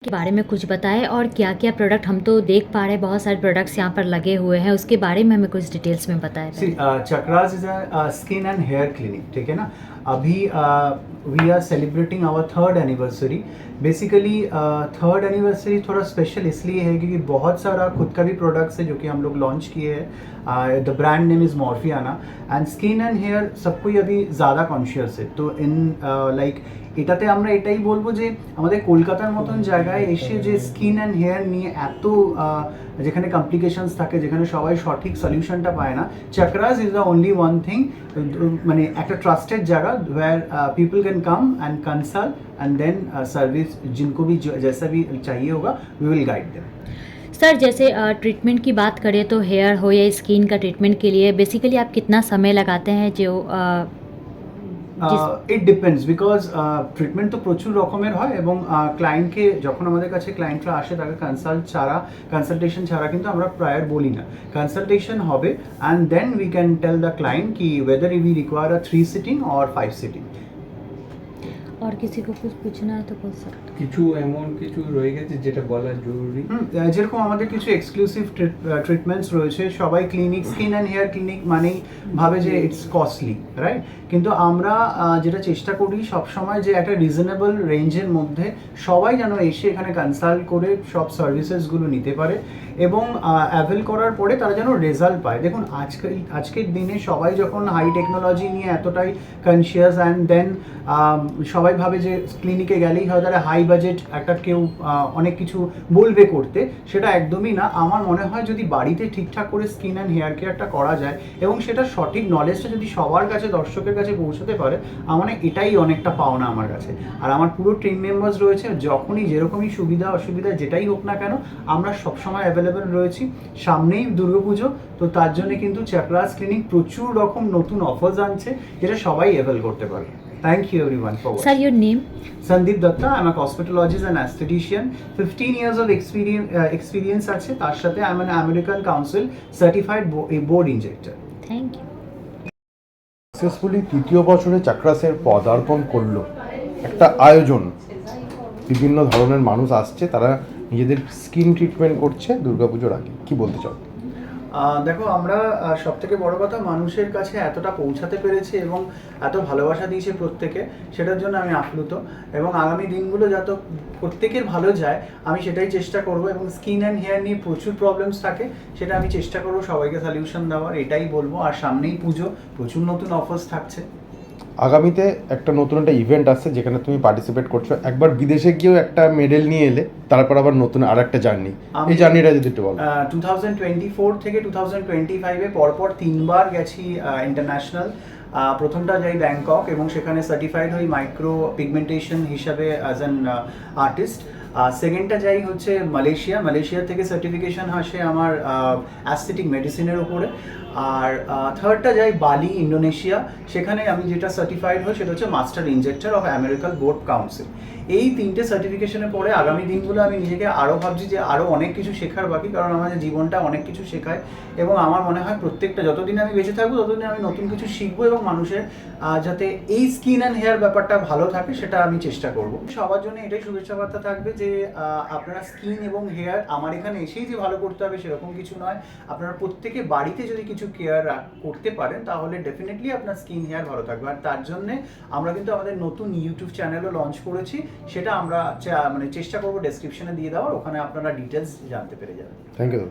के बारे में कुछ बताएं और क्या क्या प्रोडक्ट हम तो देख पा रहे हैं, बहुत सारे प्रोडक्ट्स यहाँ पर लगे हुए हैं, उसके बारे में हमें कुछ डिटेल्स में बताएं। See Chakras is a skin and hair clinic, ठीक है ना। अभी we are celebrating our third anniversary. Basically third anniversary थोड़ा स्पेशल इसलिए है क्योंकि बहुत सारा खुद का भी प्रोडक्ट्स है जो कि हम लोग लॉन्च किए हैं। The brand name is Morphiana and skin and hair सबको अभी ज़्यादा कॉन्शियस है। तो इन লাইক এটাতে আমরা এটাই বলবো যে আমাদের কলকাতার মতন জায়গায় এসে যে স্কিন অ্যান্ড হেয়ার নিয়ে এত যেখানে কমপ্লিকেশনস থাকে, যেখানে সবাই সঠিক সলিউশনটা পায় না, Chakras is the only one thing, মানে একটা ট্রাস্টেড জায়গা where people can come and consult and then service जिनको भी जैसा भी चाहिए होगा we will guide them. Sir जैसे ट्रीटमेंट की बात करें तो हेयर हो या स्किन का ट्रीटमेंट के लिए बेसिकली आप कितना समय लगाते हैं जो ইট ডিপেন্ডস বিকজ ট্রিটমেন্ট তো প্রচুর রকমের হয় এবং ক্লায়েন্টকে যখন আমাদের কাছে ক্লায়েন্টরা আসে তাকে কনসালটেশন ছাড়া কিন্তু আমরা প্রায় বলি না। কনসালটেশন হবে and then we can tell the client কি whether we require a 3 sitting or 5 sitting. और किसी को कुछ पूछना है तो पूछ सकते কিছু এমন কিছু রয়ে গেছে যেটা বলা জরুরি। যেরকম আমাদের কিছু এক্সক্লুসিভ ট্রিটমেন্টস রয়েছে। সবাই clinic skin and hair clinic মানেই ভাবে যে ইটস কস্টলি, রাইট? কিন্তু আমরা যেটা চেষ্টা করি সবসময় যে একটা রিজনেবল রেঞ্জের মধ্যে সবাই যেন এসে এখানে কনসাল্ট করে সব সার্ভিসেসগুলো নিতে পারে এবং অ্যাভেল করার পরে তারা যেন রেজাল্ট পায়। দেখুন আজকের দিনে সবাই যখন হাই টেকনোলজি নিয়ে এতটাই কনসিয়াস অ্যান্ড দেন সবাই ভাবে যে ক্লিনিকে গেলেই হয় তারা হাই বাজেট একটা কেউ অনেক কিছু বলবে করতে, সেটা একদমই না। আমার মনে হয় যদি বাড়িতে ঠিকঠাক করে স্কিন অ্যান্ড হেয়ার কেয়ারটা করা যায় এবং সেটা সঠিক নলেজটা যদি সবার কাছে দর্শকের কাছে পৌঁছতে পারে, আমার এটাই অনেকটা পাওনা আমার কাছে। আর আমার পুরো টিম মেম্বার্স রয়েছে, যখনই যেরকমই সুবিধা অসুবিধা যেটাই হোক না কেন আমরা সবসময় অ্যাভেলেবেল রয়েছি। সামনেই দুর্গাপুজো, তো তার জন্য কিন্তু চক্রাস ক্লিনিক প্রচুর রকম নতুন অফার্স আনছে যেটা সবাই অ্যাভেল করতে পারে। Thank you everyone for watching. Sir your name? Sandeep Datta, I'm a cosmetologist and aesthetician. 15 years of experience আছে, তার সাথে I'm an American Council certified board injector. Thank you. Successfully তৃতীয় বছরে চক্রাসের পদার্পণ করলো একটা আয়োজন। বিভিন্ন ধরনের মানুষ আসছে, তারা নিজেদের স্কিন ট্রিটমেন্ট করছে দুর্গাপুজোর আগে। কি বলতে চাও? দেখো আমরা সব থেকে বড় কথা মানুষের কাছে এতটা পৌঁছাতে পেরেছি এবং এত ভালোবাসা দিয়েছে প্রত্যেকে, সেটার জন্য আমি আপ্লুত এবং আগামী দিনগুলো যত প্রত্যেকের ভালো যায় আমি সেটাই চেষ্টা করব। এবং স্কিন অ্যান্ড হেয়ার নিয়ে প্রচুর প্রবলেমস থাকে, সেটা আমি চেষ্টা করব সবাইকে সলিউশন দেওয়ার, এটাই বলবো। আর সামনেই পুজো, প্রচুর নতুন অফার্স থাকছে। আগামীতে একটা নতুন একটা ইভেন্ট আসছে যেখানে তুমি পার্টিসিপেট করছো। একবার বিদেশে গিয়েও একটা মেডেল নিয়ে এলে, তারপর আবার নতুন আর একটা জার্নি, এই জার্নিটা যদি একটু বলো। 2024 থেকে 2025-এ পরপর 3বার গেছি ইন্টারন্যাশনাল। প্রথমটা যাই ব্যাংকক এবং সেখানে সার্টিফাইড হই মাইক্রো পিগমেন্টেশন হিসাবে অ্যাজ অ্যান আর্টিস্ট। সেকেন্ডটা যাই হচ্ছে মালয়েশিয়া থেকে সার্টিফিকেশন আসে আমার অ্যাস্থেটিক মেডিসিনের উপরে। আর থার্ডটা যাই বালি, ইন্দোনেশিয়া, সেখানে আমি যেটা সার্টিফাইড হই সেটা হচ্ছে master injector of American board council. এই 3টে সার্টিফিকেশনের পরে আগামী দিনগুলো আমি নিজেকে আরও ভাবছি যে আরও অনেক কিছু শেখার বাকি, কারণ আমাদের জীবনটা অনেক কিছু শেখায় এবং আমার মনে হয় প্রত্যেকটা যতদিন আমি বেঁচে থাকবো ততদিন আমি নতুন কিছু শিখবো এবং মানুষের যাতে এই স্কিন অ্যান্ড হেয়ার ব্যাপারটা ভালো থাকে সেটা আমি চেষ্টা করব। সবার জন্য এটাই শুভেচ্ছা বার্তা থাকবে যে আপনারা স্কিন এবং হেয়ার আমার এখানে এসেই যে ভালো করতে হবে সেরকম কিছু নয়। আপনারা প্রত্যেকে বাড়িতে যদি কিছু কেয়ার করতে পারেন তাহলে ডেফিনেটলি আপনার স্কিন হেয়ার ভালো থাকবে। আর তার জন্যে আমরা কিন্তু আমাদের নতুন ইউটিউব চ্যানেলও লঞ্চ করেছি, সেটা আমরা মানে চেষ্টা করবো ডেসক্রিপশনে দিয়ে দেওয়ার, ওখানে আপনারা ডিটেলস জানতে পেরে যাবেন। Thank you.